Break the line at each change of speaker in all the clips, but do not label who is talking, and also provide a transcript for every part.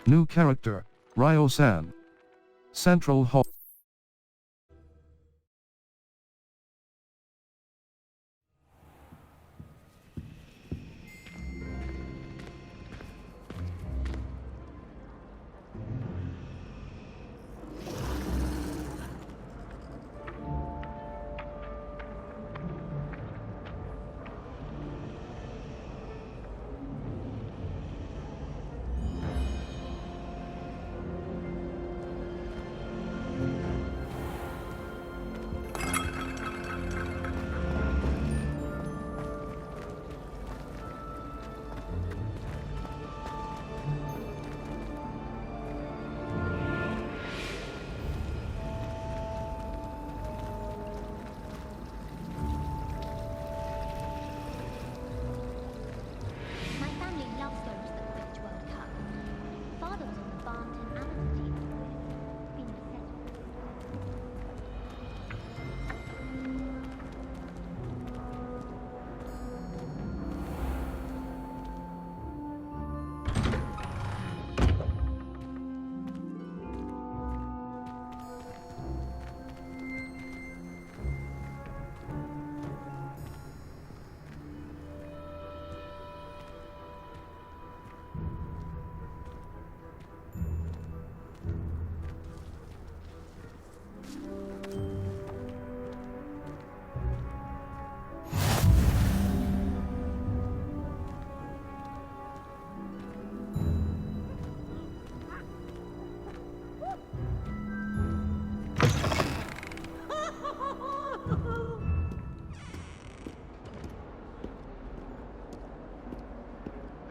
New character, Ryo-san. Central Hall.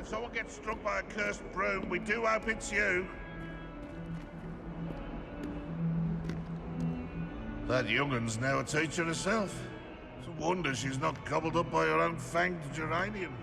If someone gets struck by a cursed broom, we do hope it's you. That young'un's now a teacher herself. It's a wonder she's not gobbled up by her own fanged geranium.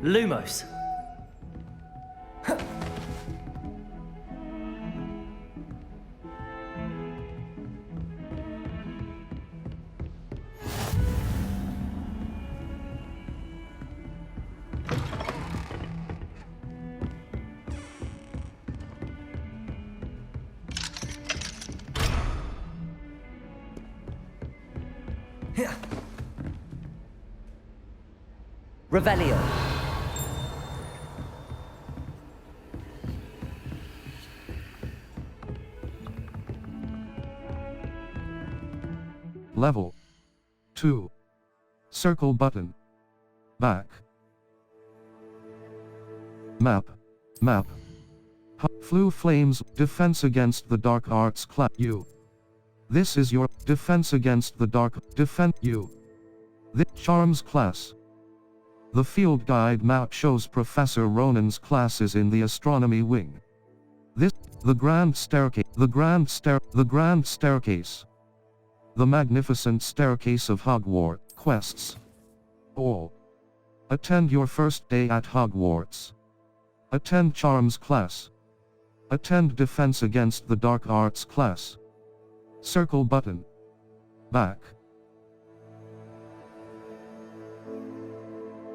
Lumos. Revelio.
Level 2. Circle button. Back. Map. Flu Flames, Defense Against the Dark Arts class. U. This is your Defense Against the Dark. Defend you. The Charms class. The field guide map shows Professor Ronan's classes in the astronomy wing. The Grand Staircase. The Magnificent Staircase of Hogwart. Quests. All. Attend your first day at Hogwarts. Attend Charms class. Attend Defense Against the Dark Arts class. Circle button. Back.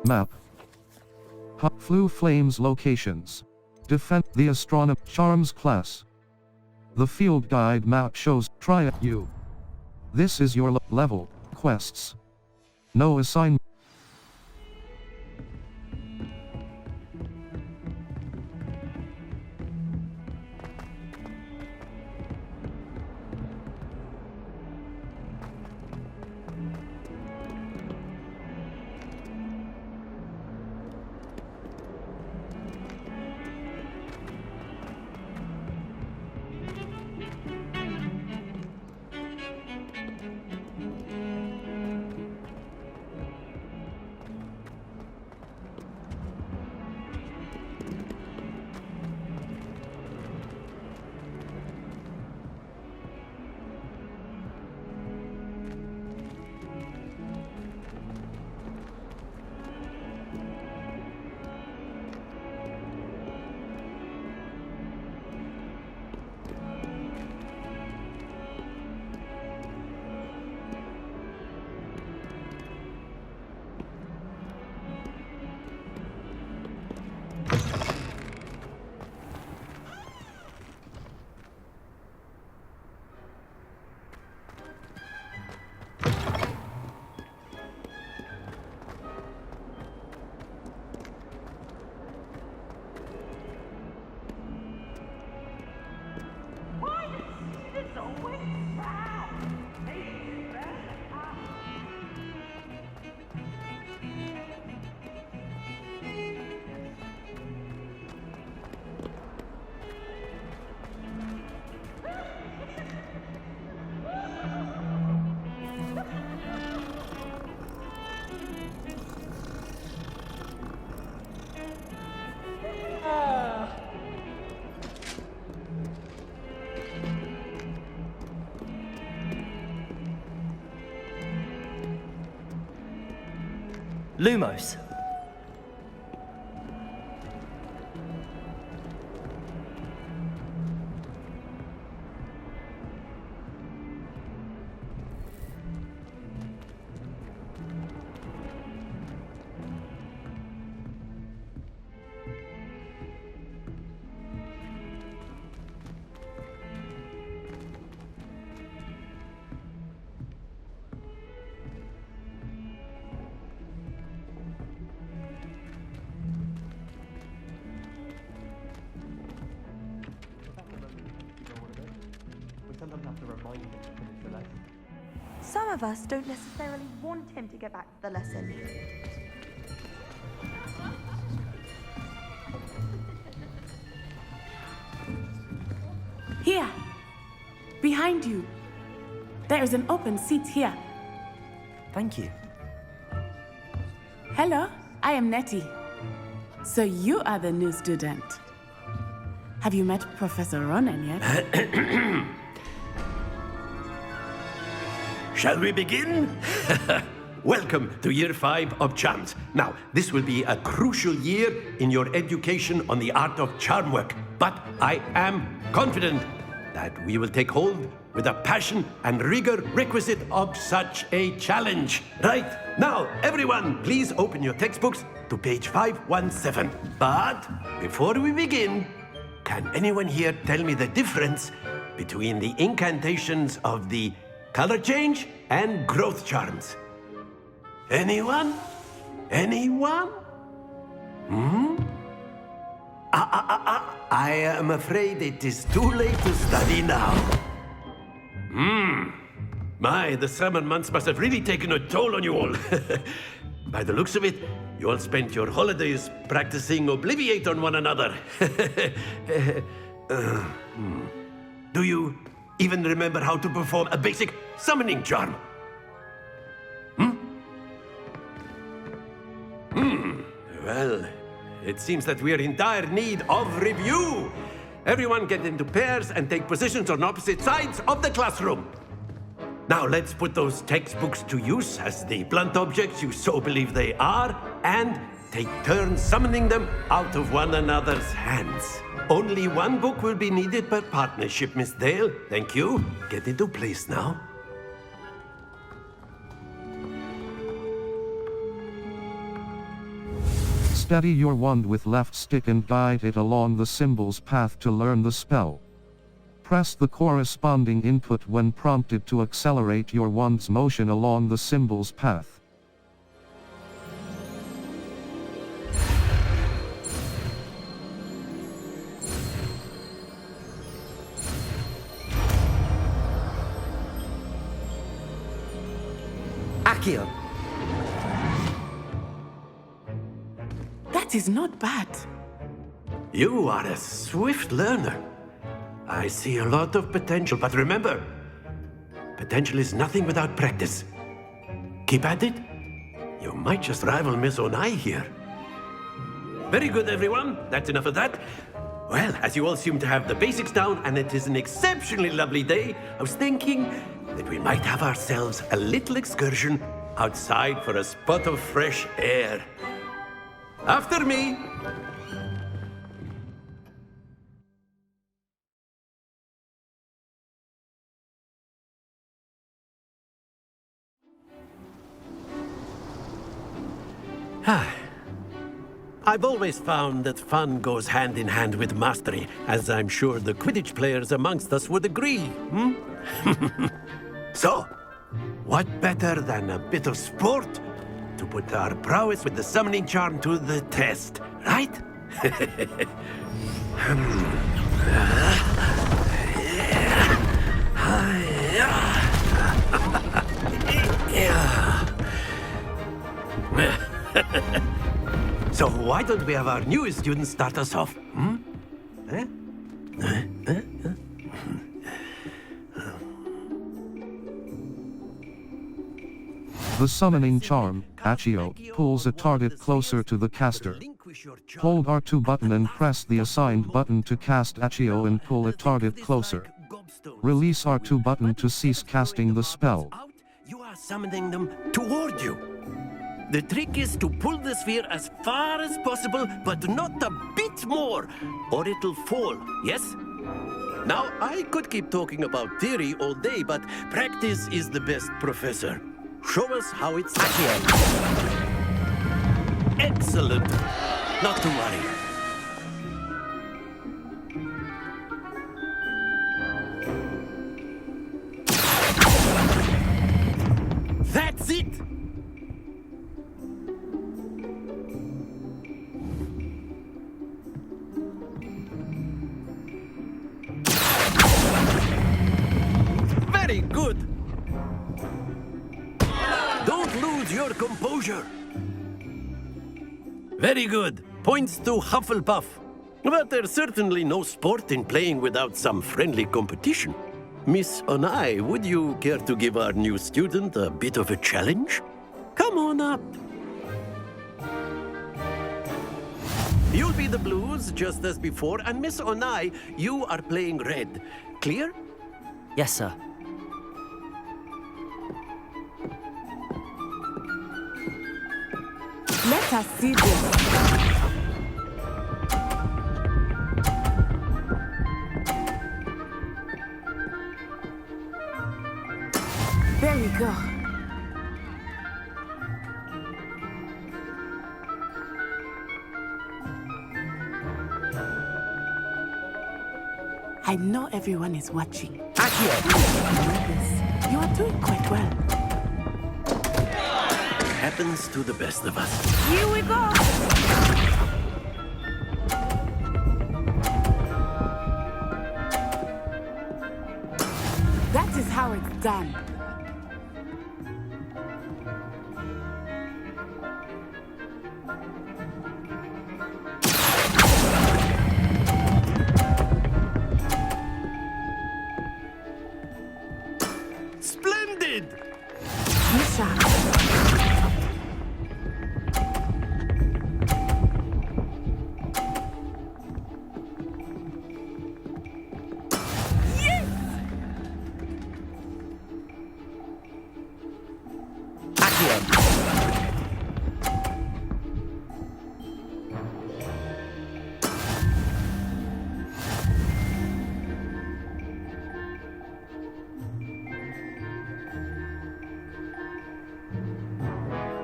Map. Flu Flames locations. Defend the Astronomy Charms class. The field guide map shows try at you. This is your level. Quests. No assignment.
Lumos.
Some of us don't necessarily want him to get back to the lesson.
Here! Behind you! There is an open seat here.
Thank you.
Hello, I am Nettie. So you are the new student. Have you met Professor Ronan yet?
Shall we begin? welcome to Year 5 of Charms. Now, this will be a crucial year in your education on the art of charm work, but I am confident that we will take hold with the passion and rigor requisite of such a challenge. Right, now, everyone, please open your textbooks to page 517. But before we begin, can anyone here tell me the difference between the incantations of the color change and growth charms? Anyone? Anyone? I am afraid it is too late to study now. My, the summer months must have really taken a toll on you all. By the looks of it, you all spent your holidays practicing Obliviate on one another. Do you even remember how to perform a basic summoning charm? Well, it seems that we are in dire need of review. Everyone get into pairs and take positions on opposite sides of the classroom. Now let's put those textbooks to use as the blunt objects you so believe they are, and take turns summoning them out of one another's hands. Only one book will be needed per partnership, Miss Dale. Thank you. Get into place now.
Steady your wand with left stick and guide it along the symbol's path to learn the spell. Press the corresponding input when prompted to accelerate your wand's motion along the symbol's path.
Accio.
That is not bad.
You are a swift learner. I see a lot of potential, but remember, potential is nothing without practice. Keep at it. You might just rival Miss Onai here. Very good, everyone. That's enough of that. Well, as you all seem to have the basics down, and it is an exceptionally lovely day, I was thinking that we might have ourselves a little excursion outside for a spot of fresh air. After me. I've always found that fun goes hand in hand with mastery, as I'm sure the Quidditch players amongst us would agree. So, what better than a bit of sport to put our prowess with the summoning charm to the test, right? So why don't we have our newest student start us off?
The summoning charm, Accio, pulls a target closer to the caster. Hold R2 button and press the assigned button to cast Accio and pull a target closer. Release R2 button to cease casting the spell.
You are summoning them toward you. The trick is to pull the sphere as far as possible, but not a bit more, or it'll fall, yes? Now, I could keep talking about theory all day, but practice is the best professor. Show us how it's Accio. Excellent. Not to worry. That's it! Very good! Don't lose your composure. Very good. Points to Hufflepuff. But there's certainly no sport in playing without some friendly competition. Miss Onai, would you care to give our new student a bit of a challenge? Come on up. You'll be the blues, just as before, and Miss Onai, you are playing red. Clear?
Yes, sir.
us see this. There we go. I know everyone is watching. You are doing quite well.
Happens to the best of us.
Here we go. That is how it's done.
Splendid!
Misha.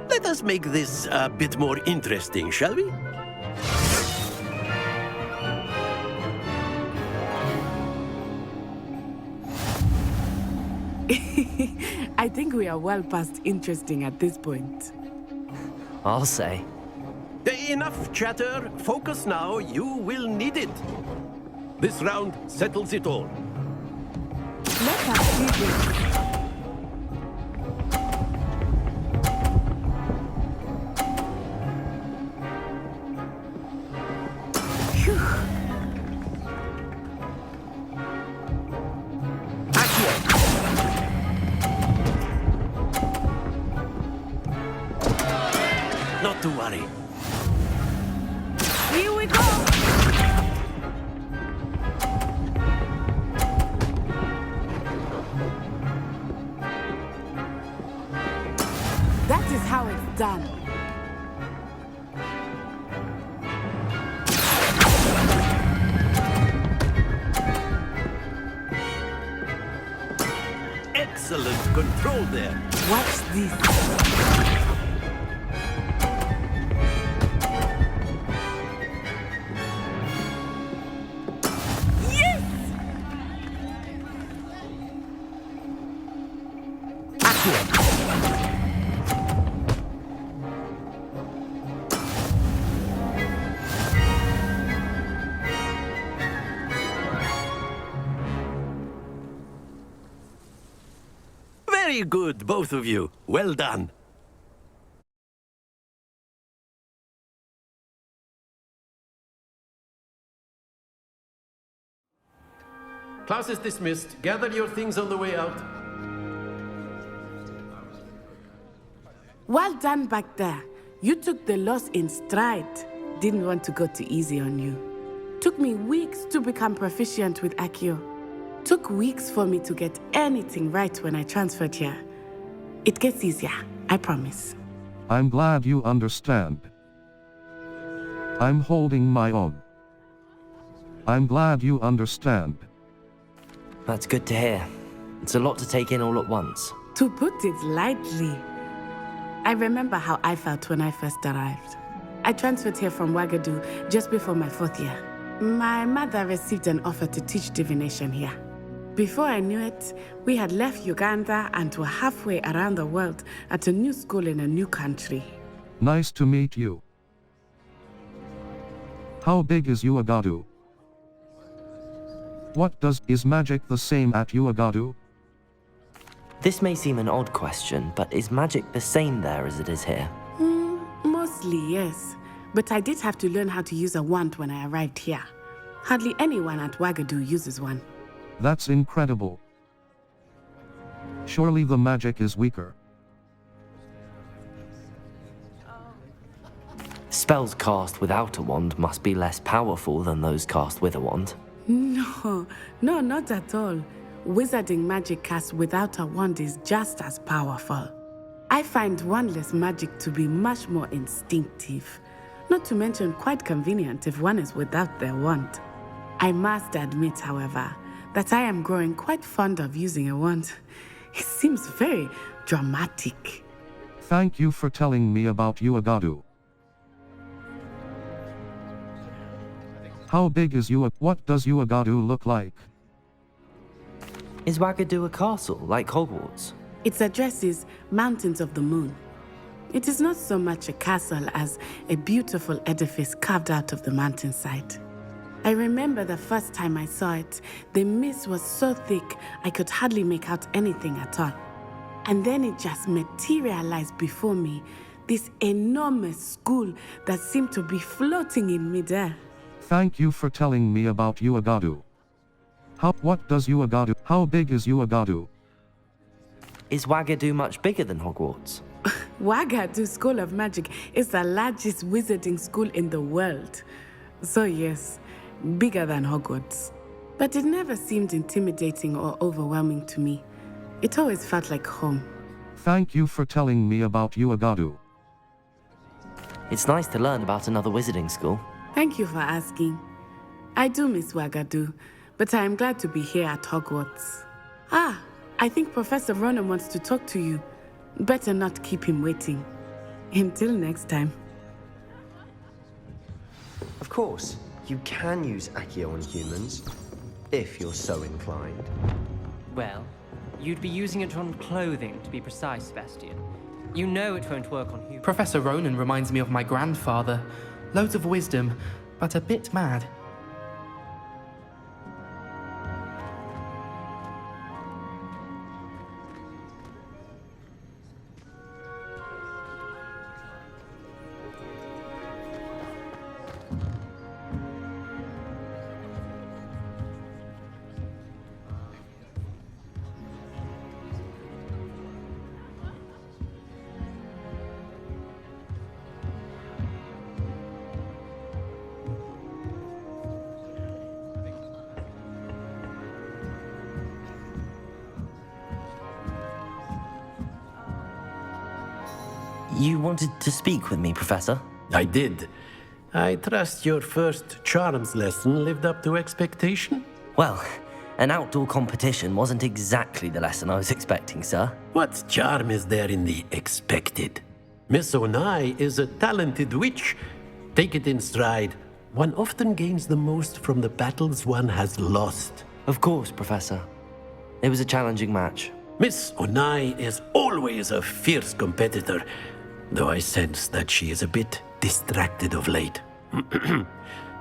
Let us make this a bit more interesting, shall we?
I think we are well past interesting at this point.
I'll say.
Enough chatter. Focus now. You will need it. This round settles it all.
Let us see this.
Not to worry.
Here we go. That is how it's done.
Excellent control there.
Watch this.
Very good, both of you. Well done. Class is dismissed. Gather your things on the way out.
Well done back there. You took the loss in stride. Didn't want to go too easy on you. Took me weeks to become proficient with Accio. Took weeks for me to get anything right when I transferred here. It gets easier, I promise.
I'm glad you understand. I'm holding my own. I'm glad you understand.
That's good to hear. It's a lot to take in all at once.
To put it lightly, I remember how I felt when I first arrived. I transferred here from Wagadu just before my 4th year. My mother received an offer to teach divination here. Before I knew it, we had left Uganda and were halfway around the world at a new school in a new country.
Nice to meet you. How big is Uagadu? Is magic the same at Uagadu?
This may seem an odd question, but is magic the same there as it is here?
Mostly, yes. But I did have to learn how to use a wand when I arrived here. Hardly anyone at Wagadu uses one.
That's incredible. Surely the magic is weaker.
Spells cast without a wand must be less powerful than those cast with a wand.
No, not at all. Wizarding magic cast without a wand is just as powerful. I find wandless magic to be much more instinctive, not to mention quite convenient if one is without their wand. I must admit, however, that I am growing quite fond of using a wand. It seems very dramatic.
Thank you for telling me about Uagadu. How big is what does Uagadu look like?
Is Wagadu a castle like Hogwarts?
Its address is Mountains of the Moon. It is not so much a castle as a beautiful edifice carved out of the mountainside. I remember the first time I saw it, the mist was so thick I could hardly make out anything at all. And then it just materialized before me, this enormous school that seemed to be floating in midair.
Thank you for telling me about Uagadu. How big is Uagadu?
Is Wagadu much bigger than Hogwarts?
Wagadu School of Magic is the largest wizarding school in the world. So yes, bigger than Hogwarts. But it never seemed intimidating or overwhelming to me. It always felt like home.
Thank you for telling me about Uagadu.
It's nice to learn about another wizarding school.
Thank you for asking. I do miss Wagadu, but I am glad to be here at Hogwarts. I think Professor Ronan wants to talk to you. Better not keep him waiting. Until next time.
Of course, you can use Accio on humans, if you're so inclined.
Well, you'd be using it on clothing, to be precise, Sebastian. You know it won't work on humans.
Professor Ronan reminds me of my grandfather. Loads of wisdom, but a bit mad.
You wanted to speak with me, Professor?
I did. I trust your first charms lesson lived up to expectation?
Well, an outdoor competition wasn't exactly the lesson I was expecting, sir.
What charm is there in the expected? Miss Onai is a talented witch. Take it in stride. One often gains the most from the battles one has lost.
Of course, Professor. It was a challenging match.
Miss Onai is always a fierce competitor, though I sense that she is a bit distracted of late.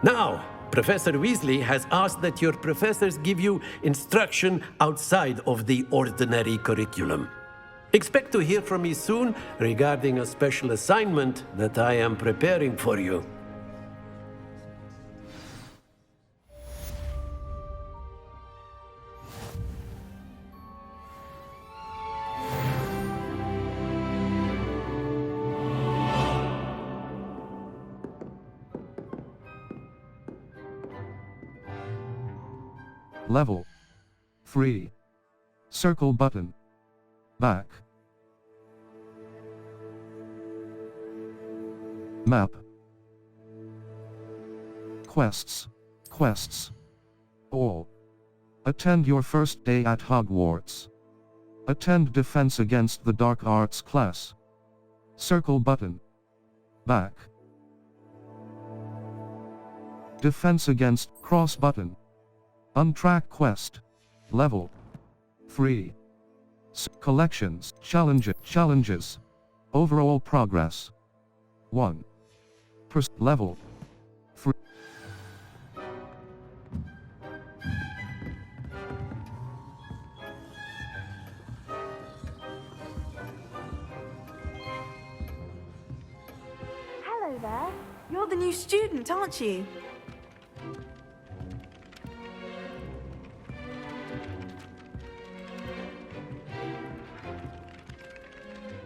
Now, Professor Weasley has asked that your professors give you instruction outside of the ordinary curriculum. Expect to hear from me soon regarding a special assignment that I am preparing for you.
Level 3. Circle button. Back. Map. Quests. All. Attend your first day at Hogwarts. Attend Defense Against the Dark Arts class. Circle button. Back. Defense Against cross button. Untrack quest. Level 3. Collections. Challenges. Overall progress. 1. Level 3.
Hello there. You're the new student, aren't you?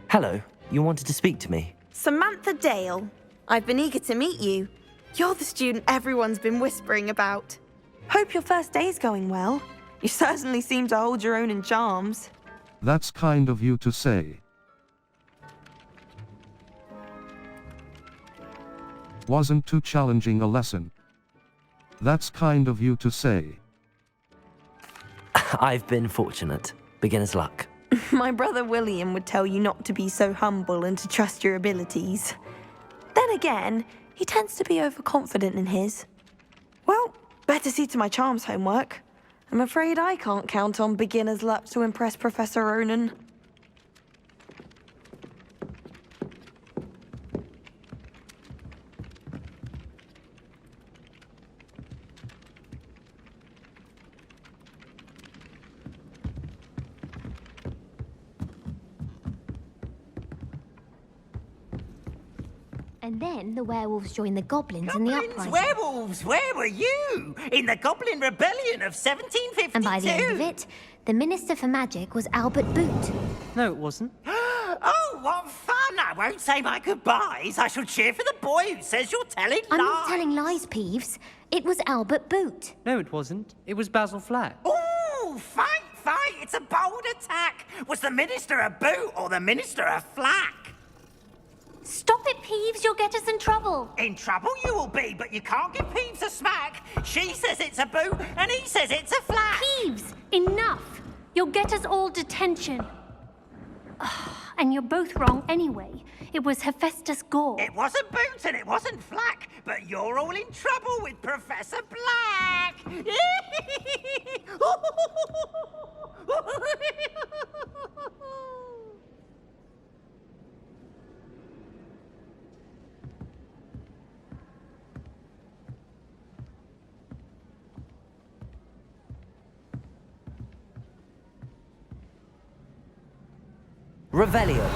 Hello, you wanted to speak to me?
Samantha Dale. I've been eager to meet you. You're the student everyone's been whispering about. Hope your first day's going well. You certainly seem to hold your own in charms.
That's kind of you to say. Wasn't too challenging a lesson. That's kind of you to say.
I've been fortunate. Beginner's luck.
My brother William would tell you not to be so humble and to trust your abilities. Then again, he tends to be overconfident in his. Well, better see to my charms homework. I'm afraid I can't count on beginner's luck to impress Professor Ronan.
And then the werewolves joined the goblins in the uprising.
Werewolves, where were you? In the Goblin Rebellion of 1752.
And by the end of it, the Minister for Magic was Albert Boot.
No, it wasn't.
Oh, what fun! I won't say my goodbyes. I shall cheer for the boy who says you're telling lies.
I'm not telling lies, Peeves. It was Albert Boot.
No, it wasn't. It was Basil Flack.
Ooh, fight! It's a bold attack. Was the Minister a boot or the Minister a flack?
Stop it, Peeves. You'll get us in trouble.
In trouble you will be, but you can't give Peeves a smack. She says it's a boot, and he says it's a flack.
Peeves, enough. You'll get us all detention. And you're both wrong anyway. It was Hephaestus Gore.
It wasn't boot and it wasn't flack, but you're all in trouble with Professor Black.
Revelio.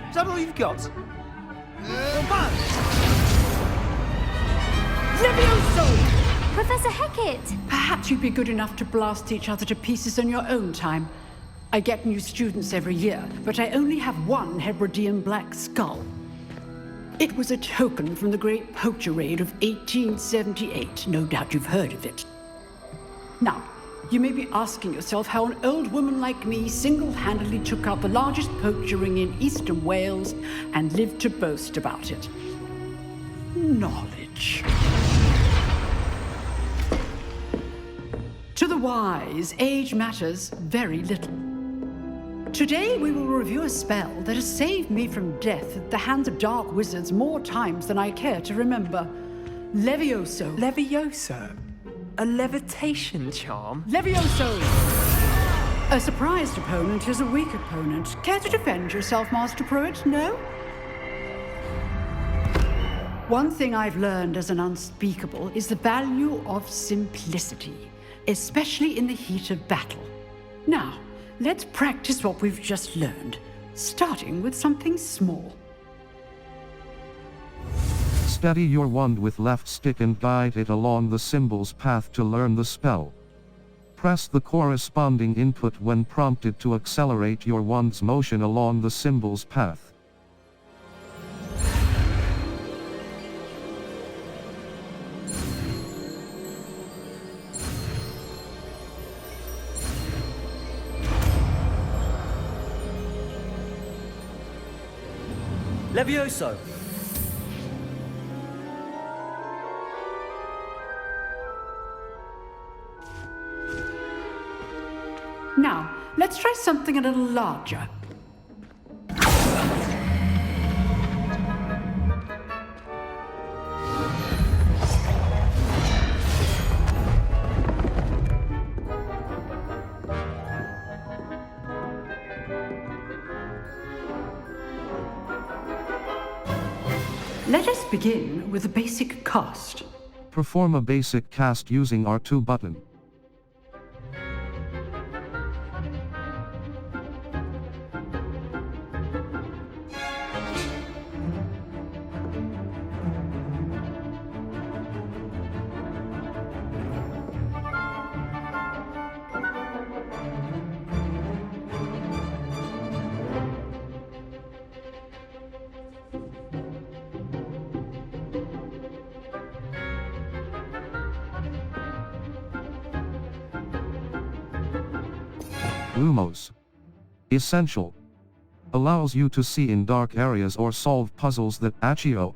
Is that all you've got?
Levioso! Professor Hecat!
Perhaps you'd be good enough to blast each other to pieces in your own time. I get new students every year, but I only have one Hebridean black skull. It was a token from the Great Poacher Raid of 1878. No doubt you've heard of it. Now, you may be asking yourself how an old woman like me single-handedly took out the largest poacher ring in eastern Wales and lived to boast about it. Knowledge. To the wise, age matters very little. Today we will review a spell that has saved me from death at the hands of dark wizards more times than I care to remember. Levioso.
Levioso? A levitation charm?
Levioso! A surprised opponent is a weak opponent. Care to defend yourself, Master Pruitt? No? One thing I've learned as an unspeakable is the value of simplicity, especially in the heat of battle. Now, let's practice what we've just learned, starting with something small.
Steady your wand with left stick and guide it along the symbol's path to learn the spell. Press the corresponding input when prompted to accelerate your wand's motion along the symbol's path.
Levioso!
Now, let's try something a little larger. Let us begin with a basic cast.
Perform a basic cast using R2 button. Lumos. Essential. Allows you to see in dark areas or solve puzzles that Accio.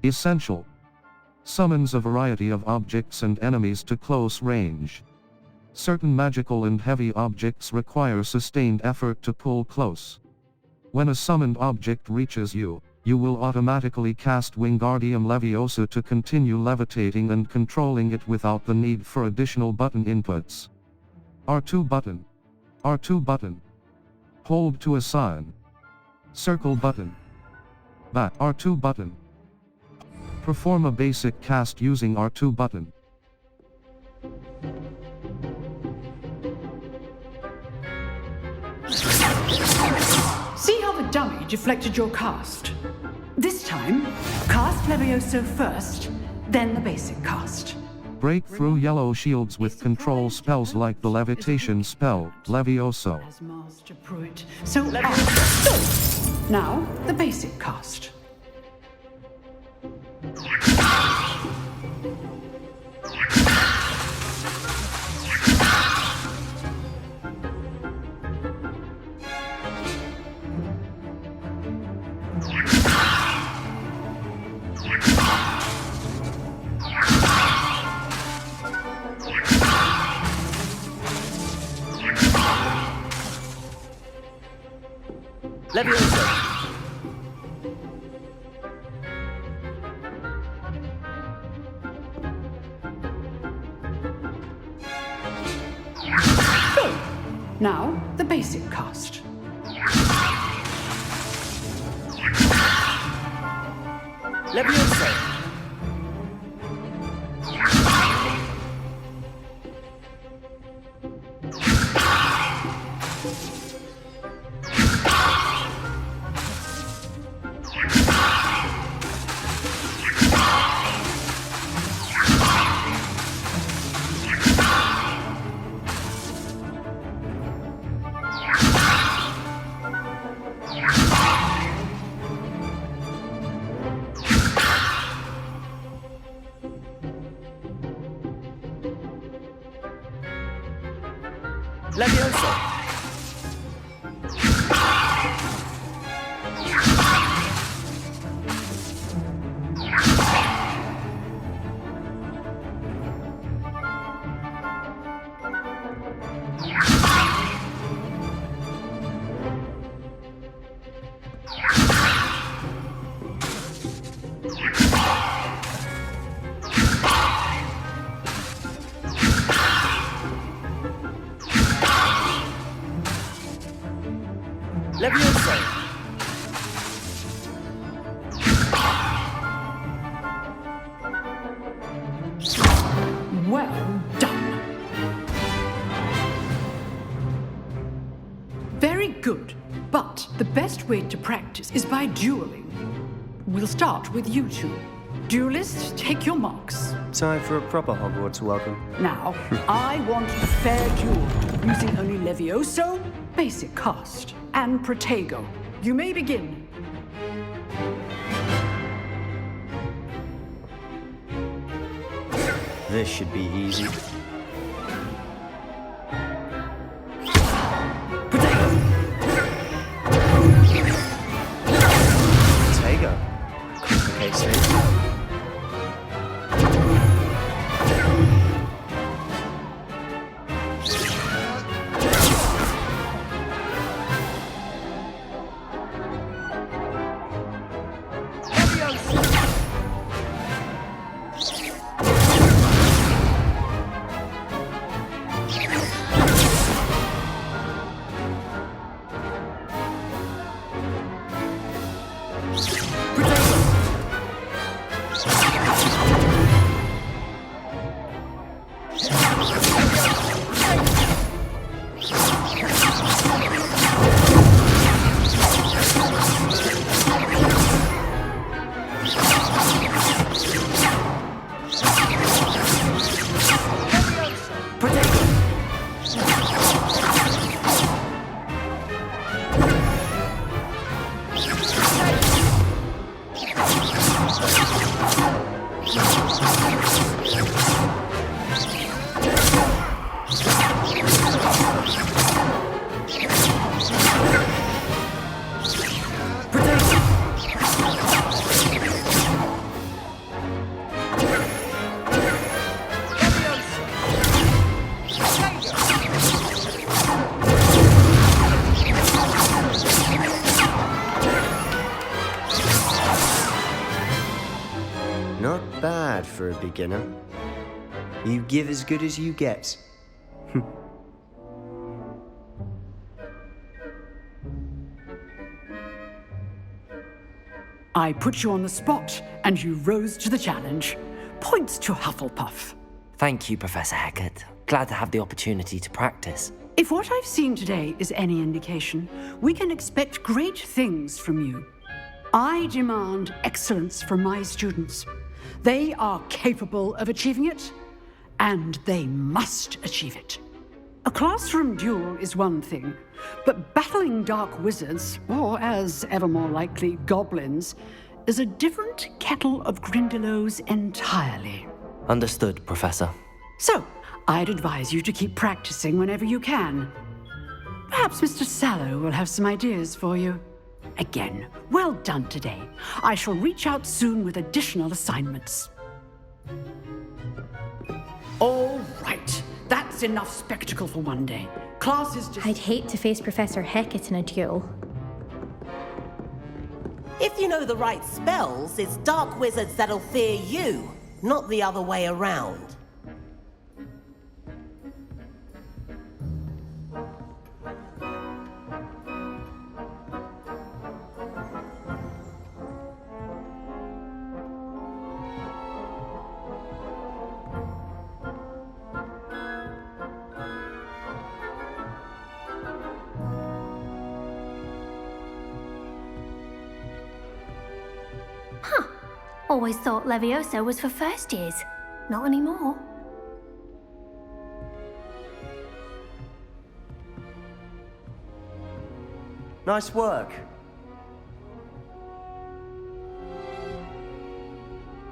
Essential. Summons a variety of objects and enemies to close range. Certain magical and heavy objects require sustained effort to pull close. When a summoned object reaches you, you will automatically cast Wingardium Leviosa to continue levitating and controlling it without the need for additional button inputs. R2 button. R2 button. Hold to assign. Circle button. Back R2 button. Perform a basic cast using R2 button.
See how the dummy deflected your cast? This time, cast Levioso first, then the basic cast.
Break through yellow shields with control spells like the levitation spell, Levioso.
As Master Pruitt. So, now, the basic cast.
Levioso!
Now, the basic cast.
Levioso! Levioso!
Well done. Very good. But the best way to practice is by dueling. We'll start with you two. Duelists, take your marks.
Time for a proper Hogwarts welcome.
Now, I want a fair duel, using only Levioso, basic cast, and Protego. You may begin.
This should be easy. Protego. Complicates things. Not bad for a beginner. You give as good as you get.
I put you on the spot, and you rose to the challenge. Points to Hufflepuff.
Thank you, Professor Hecat. Glad to have the opportunity to practice.
If what I've seen today is any indication, we can expect great things from you. I demand excellence from my students. They are capable of achieving it, and they must achieve it. A classroom duel is one thing, but battling dark wizards, or as ever more likely, goblins, is a different kettle of Grindylows entirely.
Understood, Professor.
So, I'd advise you to keep practicing whenever you can. Perhaps Mr. Sallow will have some ideas for you. Again, well done today. I shall reach out soon with additional assignments. All right. That's enough spectacle for one day. Class is just...
I'd hate to face Professor Hecat in a duel.
If you know the right spells, it's dark wizards that'll fear you, not the other way around.
Always thought Levioso was for first years. Not anymore.
Nice work.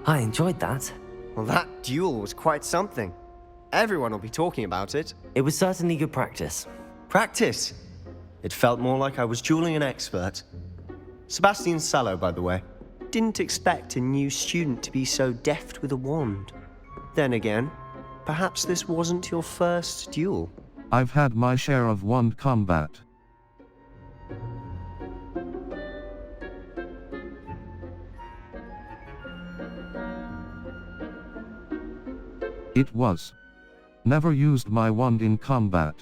I enjoyed that.
Well, that duel was quite something. Everyone will be talking about it.
It was certainly good practice.
Practice? It felt more like I was dueling an expert. Sebastian Sallow, by the way. Didn't expect a new student to be so deft with a wand. Then again, perhaps this wasn't your first duel.
I've had my share of wand combat. It was. Never used my wand in combat.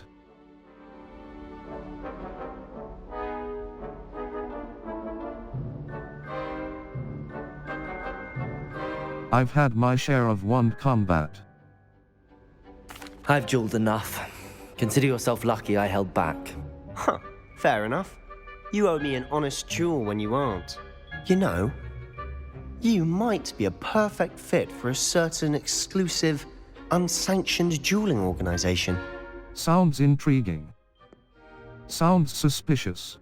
I've had my share of wand combat.
I've dueled enough. Consider yourself lucky I held back.
Huh, fair enough. You owe me an honest duel when you aren't. You know, you might be a perfect fit for a certain exclusive, unsanctioned dueling organization.
Sounds intriguing. Sounds suspicious.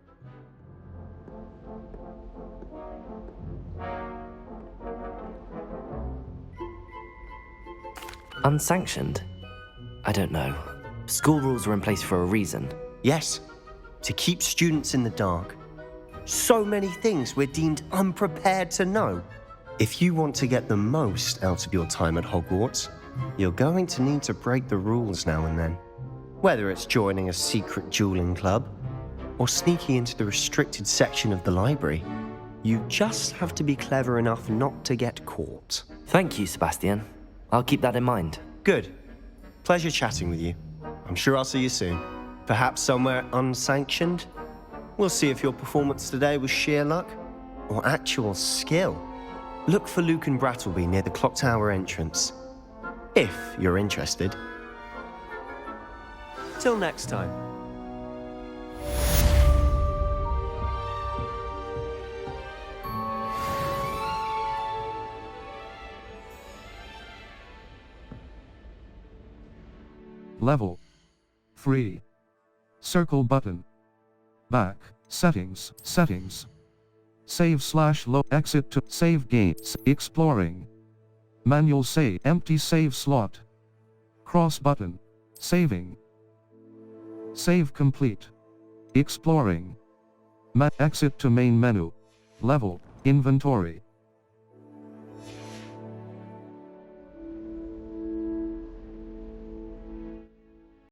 Unsanctioned? I don't know. School rules are in place for a reason.
Yes, to keep students in the dark. So many things we're deemed unprepared to know. If you want to get the most out of your time at Hogwarts, you're going to need to break the rules now and then. Whether it's joining a secret dueling club, or sneaking into the restricted section of the library, you just have to be clever enough not to get caught.
Thank you, Sebastian. I'll keep that in mind.
Good. Pleasure chatting with you. I'm sure I'll see you soon. Perhaps somewhere unsanctioned? We'll see if your performance today was sheer luck or actual skill. Look for Luke and Brattleby near the clock tower entrance, if you're interested. Till next time.
Level 3. Circle button. Back. Settings. Settings. Save/low. Exit to save gates. Exploring. Manual save. Empty save slot. Cross button. Saving. Save complete. Exploring. Exit to main menu. Level. Inventory.